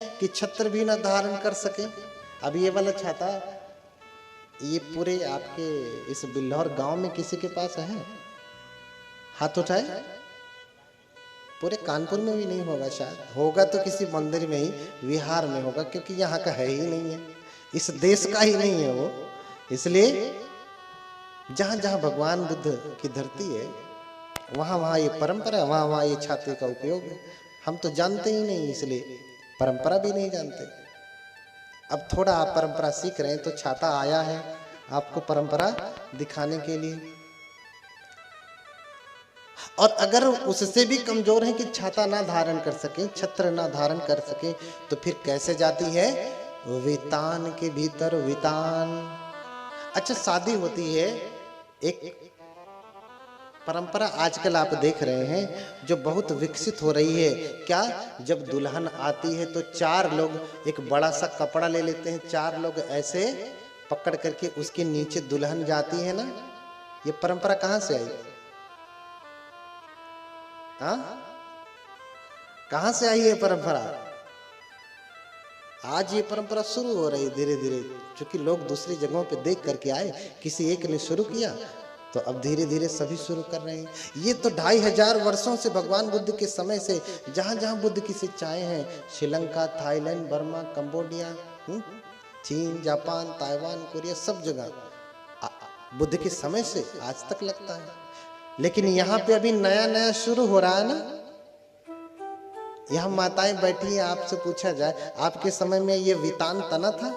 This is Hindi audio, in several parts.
कि छत्र भी न धारण कर सके। अब ये वाला छाता ये पूरे आपके इस बिल्हौर गांव में किसी के पास है? हाथ उठाए। पूरे कानपुर में भी नहीं होगा, शायद होगा तो किसी मंदिर में ही, विहार में होगा, क्योंकि यहाँ का है ही नहीं है, इस देश का ही नहीं है वो। इसलिए जहां जहां भगवान बुद्ध की धरती है वहां वहां ये परंपरा, वहां वहां ये छाते का उपयोग है। हम तो जानते ही नहीं, इसलिए परंपरा भी नहीं जानते। अब थोड़ा आप परंपरा सीख रहे हैं तो छाता आया है आपको परंपरा दिखाने के लिए। और अगर उससे भी कमजोर है कि छाता ना धारण कर सके, छत्र ना धारण कर सके, तो फिर कैसे जाती है? वितान के भीतर वितान। अच्छा, शादी होती है, एक परंपरा आजकल आप देख रहे हैं जो बहुत विकसित हो रही है। क्या? जब दुल्हन आती है तो चार लोग एक बड़ा सा कपड़ा ले लेते हैं, चार लोग ऐसे पकड़ करके उसके नीचे दुल्हन जाती है ना। ये परंपरा कहां से आई? हाँ, कहां से आई ये परंपरा? आज ये परंपरा शुरू हो रही धीरे धीरे, क्योंकि लोग दूसरी जगहों पे देख करके आए, किसी एक ने शुरू किया तो अब धीरे धीरे सभी शुरू कर रहे हैं। ये तो 2500 वर्षों से, भगवान बुद्ध के समय से जहां जहां बुद्ध की शिक्षाएं हैं, श्रीलंका, थाईलैंड, बर्मा, कंबोडिया, चीन, जापान, ताइवान, कोरिया, सब जगह बुद्ध के समय से आज तक लगता है। लेकिन यहाँ पे अभी नया नया शुरू हो रहा है ना। यहाँ माताएं बैठी हैं, आपसे पूछा जाए आपके समय में ये वितान तना था?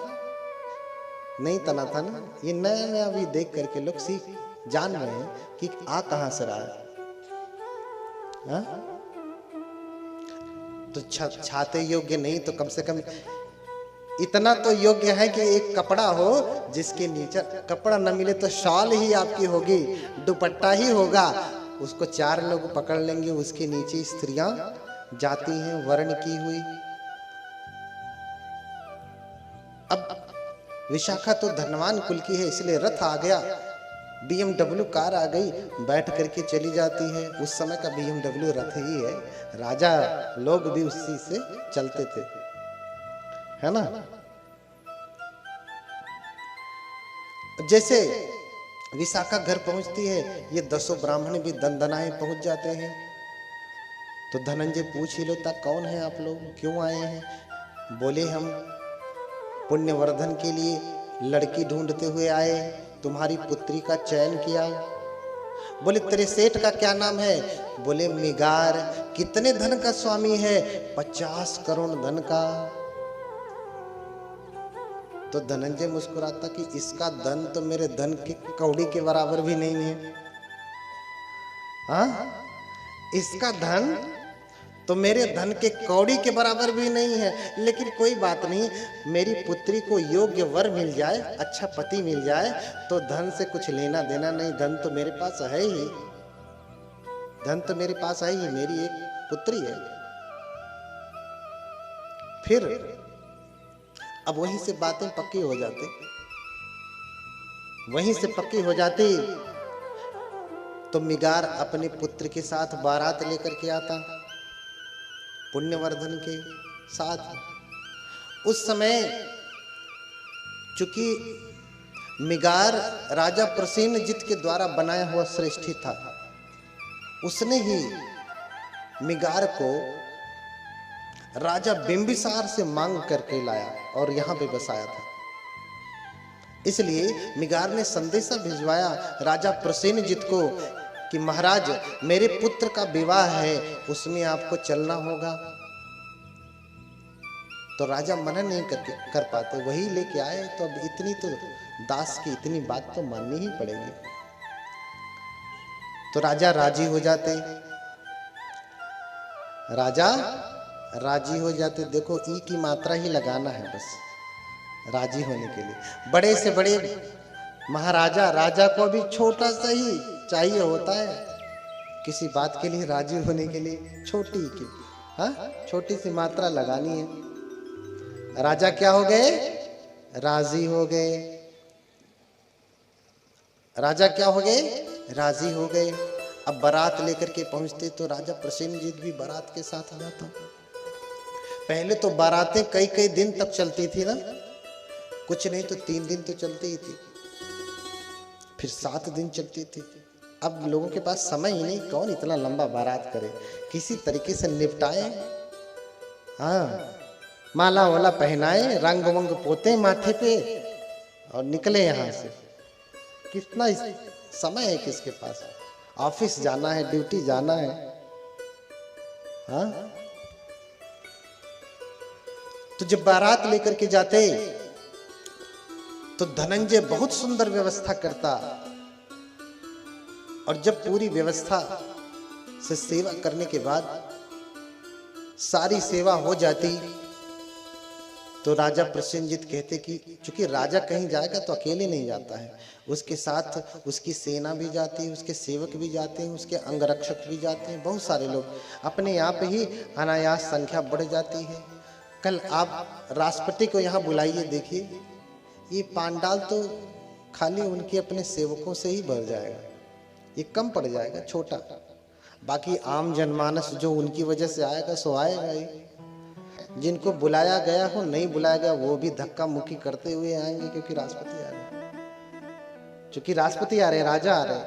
नहीं तना था ना। ये नया नया भी देख करके लोग सीख जान रहे हैं कि आ कहां से रहा है। हा? तो छाते योग्य नहीं तो कम से कम इतना तो योग्य है कि एक कपड़ा हो जिसके नीचे, कपड़ा न मिले तो शॉल ही आपकी होगी, दुपट्टा ही होगा, उसको चार लोग पकड़ लेंगे, उसके नीचे स्त्रियां जाती हैं वर्ण की हुई। अब विशाखा तो धनवान कुल की है, इसलिए रथ आ गया, BMW कार आ गई, बैठ करके चली जाती है। उस समय का BMW रथ ही है, राजा लोग भी उसी से चलते थे, है ना। जैसे विशाखा घर पहुंचती है, ये 10 ब्राह्मण भी दंदनाए पहुंच जाते हैं। तो धनंजय पूछ ही लेता, कौन है आप लोग, क्यों आए हैं? बोले हम पुण्यवर्धन के लिए लड़की ढूंढते हुए आए, तुम्हारी पुत्री का चयन किया। बोले तेरे सेठ का क्या नाम है? बोले मिगार। कितने धन का स्वामी है? 50 करोड़ धन का। तो धनंजय मुस्कुराता कि इसका धन तो मेरे धन की कौड़ी के बराबर भी नहीं है। हाँ, इसका धन तो मेरे धन के कौड़ी के बराबर भी नहीं है, लेकिन कोई बात नहीं, मेरी पुत्री को योग्य वर मिल जाए, अच्छा पति मिल जाए तो धन से कुछ लेना देना नहीं। धन तो मेरे पास है ही, धन तो मेरे पास है ही, मेरी एक पुत्री है। फिर अब वहीं से बातें पक्की हो जाती, वहीं से पक्की हो जाती। तो मिगार अपने पुत्र के साथ बारात लेकर के आता, पुण्यवर्धन के साथ। उस समय चूंकि मिगार राजा प्रसेनजित के द्वारा बनाया हुआ श्रेष्ठी था, उसने ही मिगार को राजा बिंबिसार से मांग करके लाया और यहां पे बसाया था। इसलिए मिगार ने संदेशा भिजवाया राजा प्रसेनजित को कि महाराज मेरे पुत्र का विवाह है, उसमें आपको चलना होगा। तो राजा मना नहीं कर पाते, वही लेके आए। तो अब इतनी तो दास की इतनी बात तो माननी ही पड़ेगी। तो राजा राजी हो जाते, राजा राजी हो जाते। देखो ई की मात्रा ही लगाना है बस राजी होने के लिए। बड़े से बड़े महाराजा, राजा को भी छोटा सा ही चाहिए होता है किसी बात के लिए राजी होने के लिए, छोटी की, हाँ, छोटी सी मात्रा लगानी है। राजा क्या हो गए? राजी हो गए। राजा क्या हो गए? राजी हो गए। अब बारात लेकर के पहुंचते तो राजा प्रसेनजित भी बारात के साथ आया था। पहले तो बारातें कई कई दिन तक चलती थी ना, कुछ नहीं तो 3 दिन तो चलती ही थी, फिर 7 दिन चलती थी। अब लोगों के पास समय ही नहीं, कौन इतना लंबा बारात करे, किसी तरीके से निपटाए। हाँ, माला वाला पहनाए, रंग वंग पोते माथे पे और निकले यहाँ से। कितना समय है किसके पास, ऑफिस जाना है, ड्यूटी जाना है। हाँ, तो जब बारात लेकर के जाते तो धनंजय बहुत सुंदर व्यवस्था करता, और जब पूरी व्यवस्था से सेवा करने के बाद सारी सेवा हो जाती तो राजा प्रसेनजीत कहते कि चूंकि राजा कहीं जाएगा तो अकेले नहीं जाता है, उसके साथ उसकी सेना भी जाती है, उसके सेवक भी जाते हैं, उसके अंगरक्षक भी जाते हैं, बहुत सारे लोग, अपने यहाँ पे ही अनायास संख्या बढ़ जाती है। कल आप राष्ट्रपति को यहाँ बुलाइए, देखिए ये पांडाल तो खाली उनके अपने सेवकों से ही भर जाएगा, ये कम पड़ जाएगा, छोटा। बाकी आम जनमानस जो उनकी वजह से आएगा सो आएगा ही, जिनको बुलाया गया हो, नहीं बुलाया गया वो भी धक्का मुक्की करते हुए आएंगे, क्योंकि राष्ट्रपति आ रहे, क्योंकि राष्ट्रपति आ रहे, राजा आ रहे।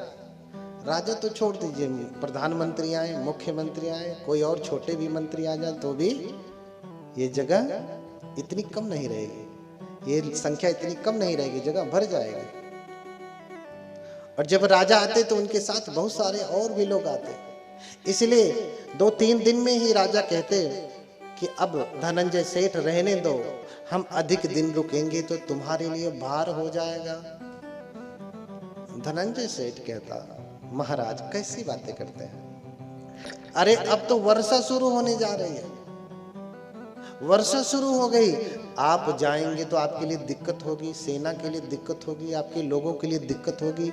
राजा तो छोड़ दीजिए, प्रधानमंत्री आए, मुख्यमंत्री आए, कोई और छोटे भी मंत्री आ जाए तो भी ये जगह इतनी कम नहीं रहेगी, ये संख्या इतनी कम नहीं रहेगी, जगह भर जाएगी। और जब राजा आते तो उनके साथ बहुत सारे और भी लोग आते, इसलिए 2-3 दिन में ही राजा कहते कि अब धनंजय सेठ रहने दो, हम अधिक दिन रुकेंगे तो तुम्हारे लिए भार हो जाएगा। धनंजय सेठ कहता, महाराज कैसी बातें करते हैं, अरे अब तो वर्षा शुरू होने जा रही है, वर्षा शुरू हो गई, आप जाएंगे तो आपके लिए दिक्कत होगी, सेना के लिए दिक्कत होगी, आपके लोगों के लिए दिक्कत होगी।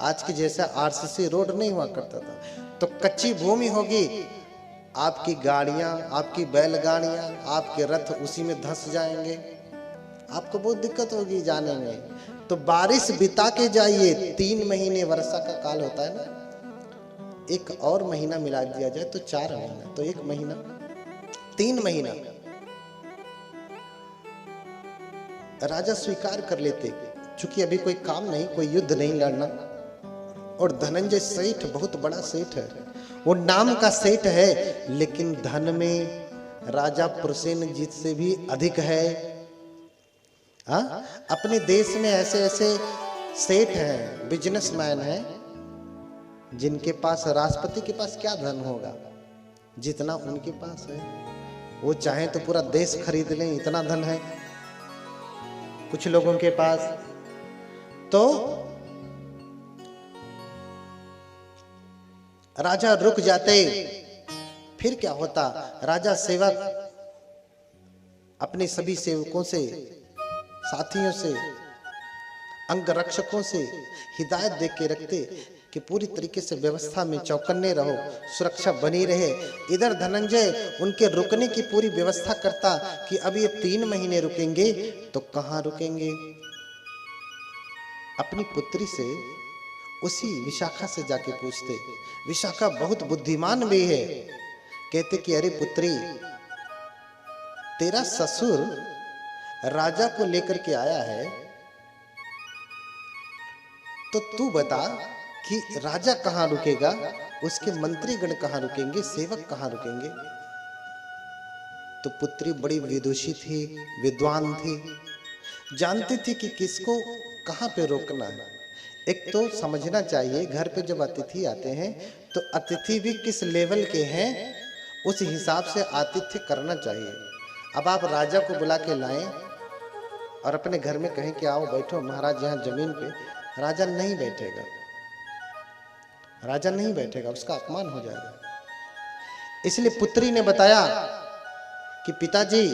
आज के जैसा आरसीसी रोड नहीं हुआ करता था, तो कच्ची भूमि होगी, आपकी गाड़ियां, आपकी बैलगाड़ियां, आपके रथ उसी में धंस जाएंगे, आपको बहुत दिक्कत होगी जाने में। तो बारिश बिता के जाइए, 3 महीने वर्षा का काल होता है ना, एक और महीना मिला दिया जाए तो 4 महीना, तो 1 महीना, 3 महीना। राजा स्वीकार कर लेते, चूंकि अभी कोई काम नहीं, कोई युद्ध नहीं लड़ना, और धनंजय सेठ बहुत बड़ा सेठ है, वो नाम का सेठ है, लेकिन धन में राजा प्रसेनजीत से भी अधिक है। हाँ, अपने देश में ऐसे ऐसे सेठ हैं, बिजनेसमैन हैं, जिनके पास, राष्ट्रपति के पास क्या धन होगा जितना उनके पास है, वो चाहे तो पूरा देश खरीद लें, इतना धन है कुछ लोगों के पास। तो राजा रुक जाते, फिर क्या होता, राजा सेवक अपने सभी सेवकों से, साथियों से, अंगरक्षकों से हिदायत दे के रखते कि पूरी तरीके से व्यवस्था में चौकन्ने रहो, सुरक्षा बनी रहे। इधर धनंजय उनके रुकने की पूरी व्यवस्था करता कि अब ये 3 महीने रुकेंगे तो कहाँ रुकेंगे। अपनी पुत्री से, उसी विशाखा से जाके पूछते, विशाखा बहुत बुद्धिमान भी है, कहते कि अरे पुत्री, तेरा ससुर राजा को लेकर के आया है, तो तू बता कि राजा कहाँ रुकेगा, उसके मंत्रीगण कहाँ रुकेंगे, सेवक कहाँ रुकेंगे। तो पुत्री बड़ी विदुषी थी, विद्वान थी, जानती थी कि किसको कहाँ पे रोकना है। एक तो समझना चाहिए, घर पे जब अतिथि आते हैं तो अतिथि भी किस लेवल के हैं उस हिसाब से आतिथ्य करना चाहिए। अब आप राजा को बुला के लाएं और अपने घर में कहें कि आओ बैठो महाराज यहाँ जमीन पे, राजा नहीं बैठेगा, राजा नहीं बैठेगा, उसका अपमान हो जाएगा। इसलिए पुत्री ने बताया कि पिताजी,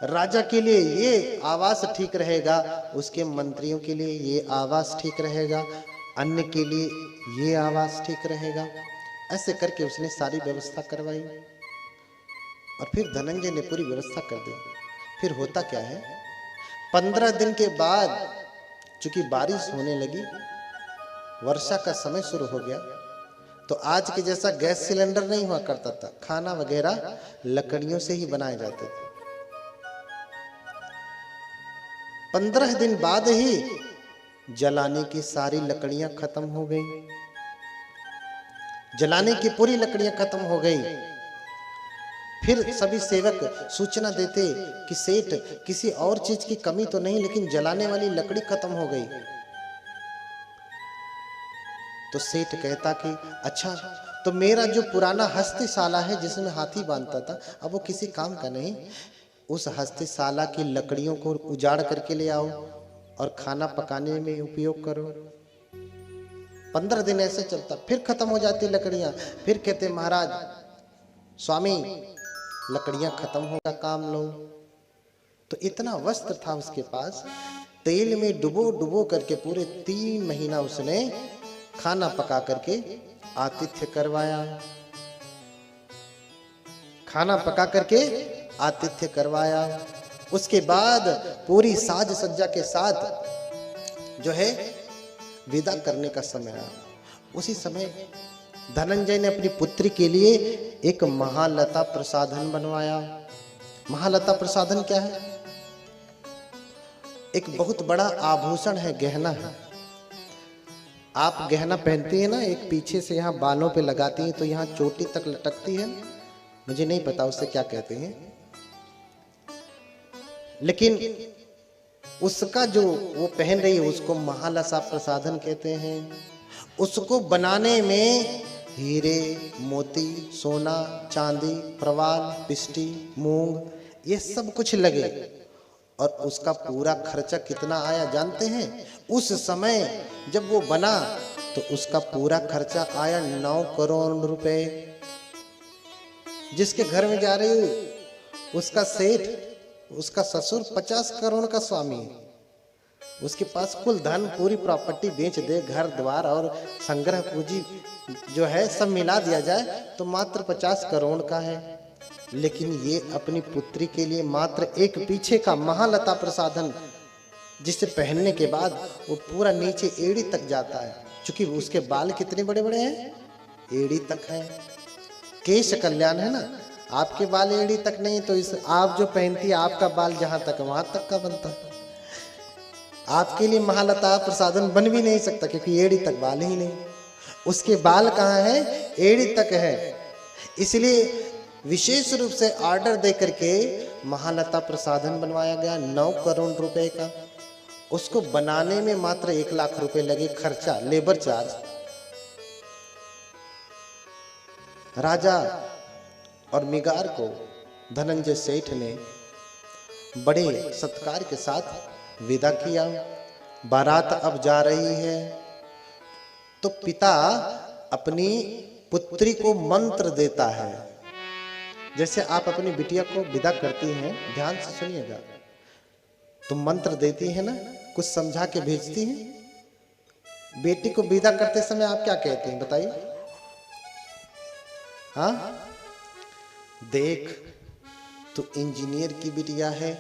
राजा के लिए ये आवास ठीक रहेगा, उसके मंत्रियों के लिए ये आवास ठीक रहेगा, अन्य के लिए ये आवास ठीक रहेगा। ऐसे करके उसने सारी व्यवस्था करवाई और फिर धनंजय ने पूरी व्यवस्था कर दी। फिर होता क्या है, 15 दिन के बाद चूंकि बारिश होने लगी, वर्षा का समय शुरू हो गया, तो आज के जैसा गैस सिलेंडर नहीं हुआ करता था, खाना वगैरह लकड़ियों से ही बनाए जाते थे। 15 दिन बाद ही जलाने की सारी लकड़ियां खत्म हो गई, जलाने की पूरी लकड़ियां खत्म हो गई। फिर सभी सेवक सूचना देते कि सेठ किसी और चीज की कमी तो नहीं, लेकिन जलाने वाली लकड़ी खत्म हो गई। तो सेठ कहता कि अच्छा, तो मेरा जो पुराना हस्तशाला है जिसमें हाथी बांधता था, अब वो किसी काम का नहीं, उस हस्तशाला की लकड़ियों को उजाड़ करके ले आओ और खाना पकाने में उपयोग करो। 15 दिन ऐसे चलता, फिर खत्म हो जाती लकड़ियां। फिर कहते महाराज स्वामी लकड़ियां खत्म होगा, काम लो। तो इतना वस्त्र था उसके पास, तेल में डुबो डुबो करके पूरे 3 महीना उसने खाना पका करके आतिथ्य करवाया, खाना पका करके आतिथ्य करवाया। उसके बाद पूरी साज सज्जा के साथ जो है विदा करने का समय आया। उसी समय धनंजय ने अपनी पुत्री के लिए एक महालता प्रसाधन बनवाया। महालता प्रसाधन क्या है? एक बहुत बड़ा आभूषण है, गहना है। आप गहना पहनती है ना, एक पीछे से यहाँ बालों पे लगाती हैं तो यहाँ चोटी तक लटकती है, मुझे नहीं पता उसे क्या कहते हैं, लेकिन उसका जो वो पहन रही है उसको महालता प्रसाधन कहते हैं। उसको बनाने में हीरे मोती सोना चांदी प्रवाल पिष्टी मूंग ये सब कुछ लगे। और उसका पूरा खर्चा कितना आया जानते हैं? उस समय जब वो बना तो उसका पूरा खर्चा आया 9 करोड़ रुपए। जिसके घर में जा रही उसका सेठ, उसका ससुर 50 करोड़ का स्वामी है, उसके पास कुल धन पूरी प्रॉपर्टी बेच दे, घर द्वार और संग्रह पूंजी जो है सब मिला दिया जाए तो मात्र 50 करोड़ का है। लेकिन ये अपनी पुत्री के लिए मात्र एक पीछे का महालता प्रसाधन, जिसे पहनने के बाद वो पूरा नीचे एड़ी तक जाता है, क्योंकि उसके बाल कितने बड़े बड़े हैं, एड़ी तक है। केश कल्याण है ना, आपके बाल एड़ी तक नहीं तो इस आप जो पहनती है आपका बाल जहां तक वहां तक का बनता है। आपके लिए महालता प्रसाधन बन भी नहीं सकता क्योंकि एड़ी तक बाल ही नहीं, उसके बाल कहाँ है, एड़ी तक है। इसलिए विशेष रूप से ऑर्डर दे करके महालता प्रसाधन बनवाया गया 9 करोड़ रुपए का। उसको बनाने में मात्र 1 लाख रुपए लगे खर्चा, लेबर चार्ज। राजा और मिगार को धनंजय सेठ ने बड़े सत्कार के साथ विदा किया। बारात अब जा रही है तो पिता अपनी पुत्री को मंत्र देता है। जैसे आप अपनी बिटिया को विदा करती हैं, ध्यान से सुनिएगा, तो मंत्र देती है ना, कुछ समझा के भेजती हैं। बेटी को विदा करते समय आप क्या कहते हैं बताइए? हाँ, देख तू इंजीनियर की बिटिया है,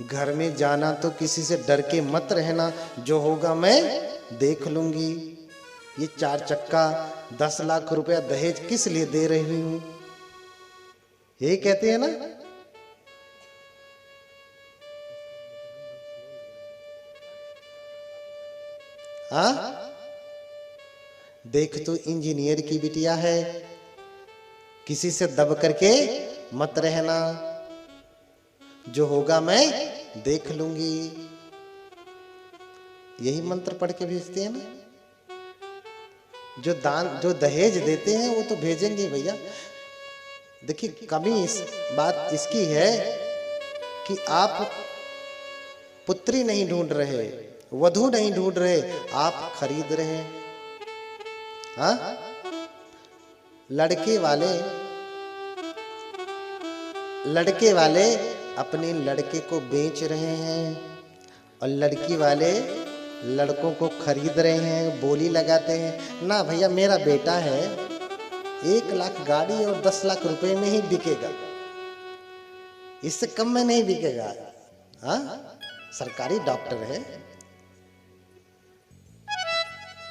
घर में जाना तो किसी से डर के मत रहना, जो होगा मैं देख लूंगी। ये 4 चक्का 10 लाख रुपया दहेज किस लिए दे रही हूं, यही कहते हैं ना। हाँ, देख तू इंजीनियर की बिटिया है, किसी से दब करके मत रहना, जो होगा मैं देख लूंगी। यही मंत्र पढ़ के भेजते हैं ना। जो दान जो दहेज देते हैं वो तो भेजेंगे भैया। देखिए कमी इस बात इसकी है कि आप पुत्री नहीं ढूंढ रहे, वधू नहीं ढूंढ रहे, आप खरीद रहे हैं। हाँ, लड़के वाले अपने लड़के को बेच रहे हैं और लड़की वाले लड़कों को खरीद रहे हैं, बोली लगाते हैं ना भैया मेरा बेटा है 1 लाख गाड़ी और 10 लाख रुपए में ही बिकेगा, इससे कम में नहीं बिकेगा। हाँ, सरकारी डॉक्टर है।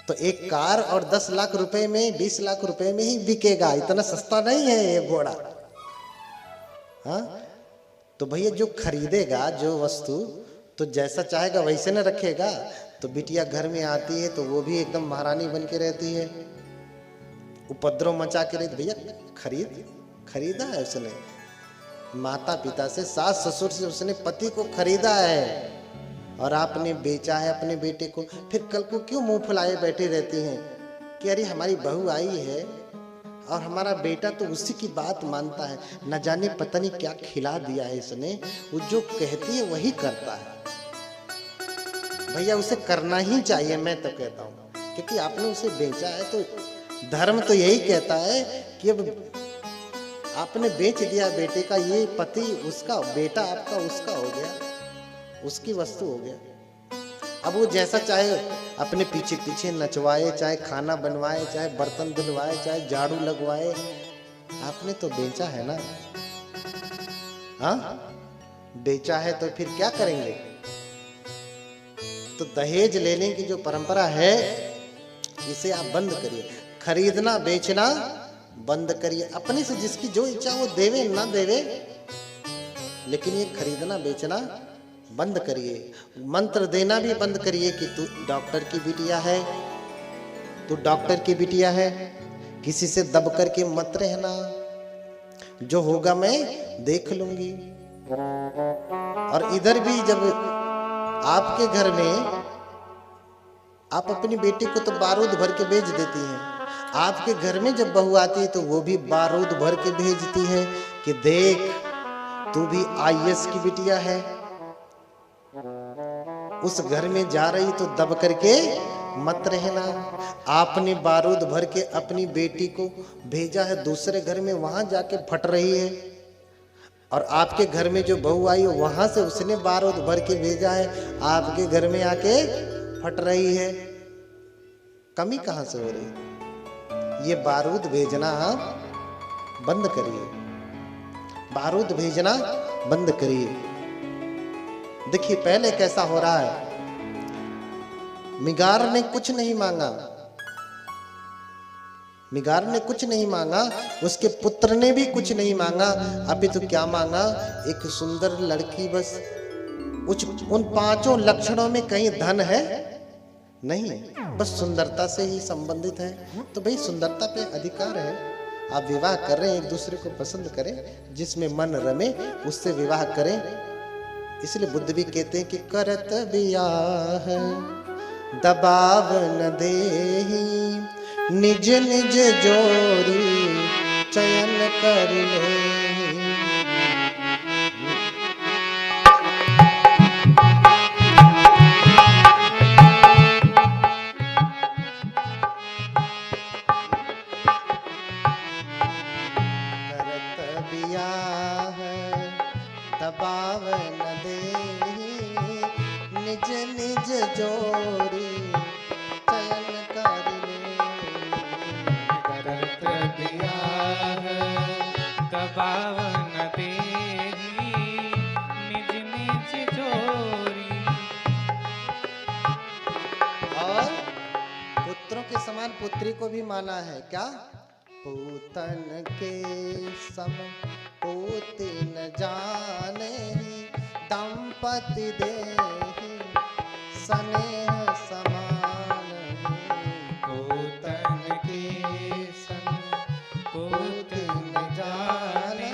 तो एक कार और 10 लाख रुपए में 20 लाख रुपए में ही बिकेगा, इतना सस्ता नहीं है ये घोड़ा। हाँ, तो भैया जो खरीदेगा जो वस्तु, तो जैसा चाहेगा वैसे न रखेगा। तो बिटिया घर में आती है तो वो भी एकदम महारानी बन के रहती है, उपद्रव मचा के रहती। भैया खरीदा है उसने, माता पिता से, सास ससुर से उसने पति को खरीदा है, और आपने बेचा है अपने बेटे को। फिर कल को क्यों मुंह फुलाए बैठे रहती हैं कि अरे हमारी बहू आई है और हमारा बेटा तो उसी की बात मानता है, न जाने पता नहीं क्या खिला दिया है इसने, वो जो कहती है वही करता है। भैया उसे करना ही चाहिए, मैं तो कहता हूँ, क्योंकि आपने उसे बेचा है। तो धर्म तो यही कहता है कि अब आपने बेच दिया बेटे का, ये पति उसका, बेटा आपका उसका हो गया, उसकी वस्तु हो गया। अब वो जैसा चाहे अपने पीछे पीछे नचवाए, चाहे खाना बनवाए, चाहे बर्तन धुलवाए, चाहे झाड़ू लगवाए, आपने तो बेचा है ना। हाँ, बेचा है तो फिर क्या करेंगे। तो दहेज लेने की जो परंपरा है इसे आप बंद करिए, खरीदना बेचना बंद करिए। अपने से जिसकी जो इच्छा वो देवे ना देवे, लेकिन ये खरीदना बेचना बंद करिए। मंत्र देना भी बंद करिए कि तू डॉक्टर की बिटिया है, तू डॉक्टर की बिटिया है, किसी से दब करके मत रहना, जो होगा मैं देख लूंगी। और इधर भी जब आपके घर में आप अपनी बेटी को तो बारूद भर के भेज देती हैं, आपके घर में जब बहू आती है तो वो भी बारूद भर के भेजती है कि देख तू भी आईएएस की बिटिया है। उस घर में जा रही तो दब करके मत रहना। आपने बारूद भर के अपनी बेटी को भेजा है दूसरे घर में, वहां जाके फट रही है, और आपके घर में जो बहू आई वहां से उसने बारूद भर के भेजा है, आपके घर में आके फट रही है। कमी कहां से हो रही। ये बारूद भेजना बंद करिए, बारूद भेजना बंद करिए। देखिए पहले कैसा हो रहा है, मिगार ने कुछ नहीं मांगा, मिगार ने कुछ नहीं मांगा, उसके पुत्र ने भी कुछ नहीं मांगा। अभी तो क्या मांगा, एक सुंदर लड़की बस। उन 5 लक्षणों में कहीं धन है नहीं, बस सुंदरता से ही संबंधित है। तो भाई सुंदरता पे अधिकार है, आप विवाह कर रहे हैं, एक दूसरे को पसंद करें, जिसमें मन रमे उससे विवाह करें। इसलिए बुद्ध भी कहते हैं कि करत बियाह दबाव न देही, निज निज जोरी चयन कर ले। करत बियाह दबाव न देही, निज निज जोरी चयन कर ले। करत बियाह दबाव न देही, निज निज जोरी। और पुत्रों के समान पुत्री को भी माना है। क्या, पूतन के सम पूति न जाने, दंपति देहि स्नेह समान। पूतन के संग पूत न जाने,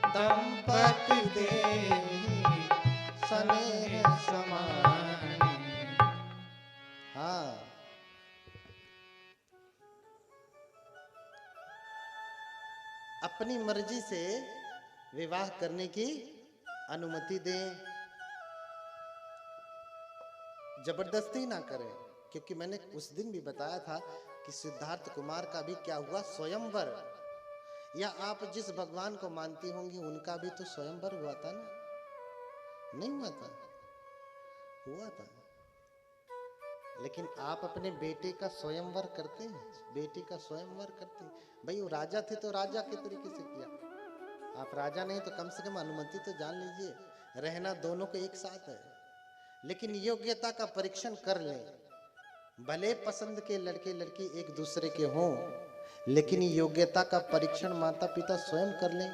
दंपति देहि स्नेह समान। हाँ, अपनी मर्जी से विवाह करने की अनुमति दें, जबरदस्ती ना करें। क्योंकि मैंने उस दिन भी बताया था कि सिद्धार्थ कुमार का भी क्या हुआ, स्वयंवर। या आप जिस भगवान को मानती होंगी उनका भी तो स्वयंवर हुआ था ना, नहीं हुआ था? हुआ था। लेकिन आप अपने बेटे का स्वयंवर करते हैं, बेटी का स्वयंवर करते हैं। भाई वो राजा थे तो राजा के तरीके से किया, आप राजा नहीं तो कम से कम अनुमति तो जान लीजिए। रहना दोनों को एक साथ है, लेकिन योग्यता का परीक्षण कर लें, भले पसंद के लड़के लड़की एक दूसरे के हों, लेकिन योग्यता का परीक्षण माता पिता स्वयं कर लें।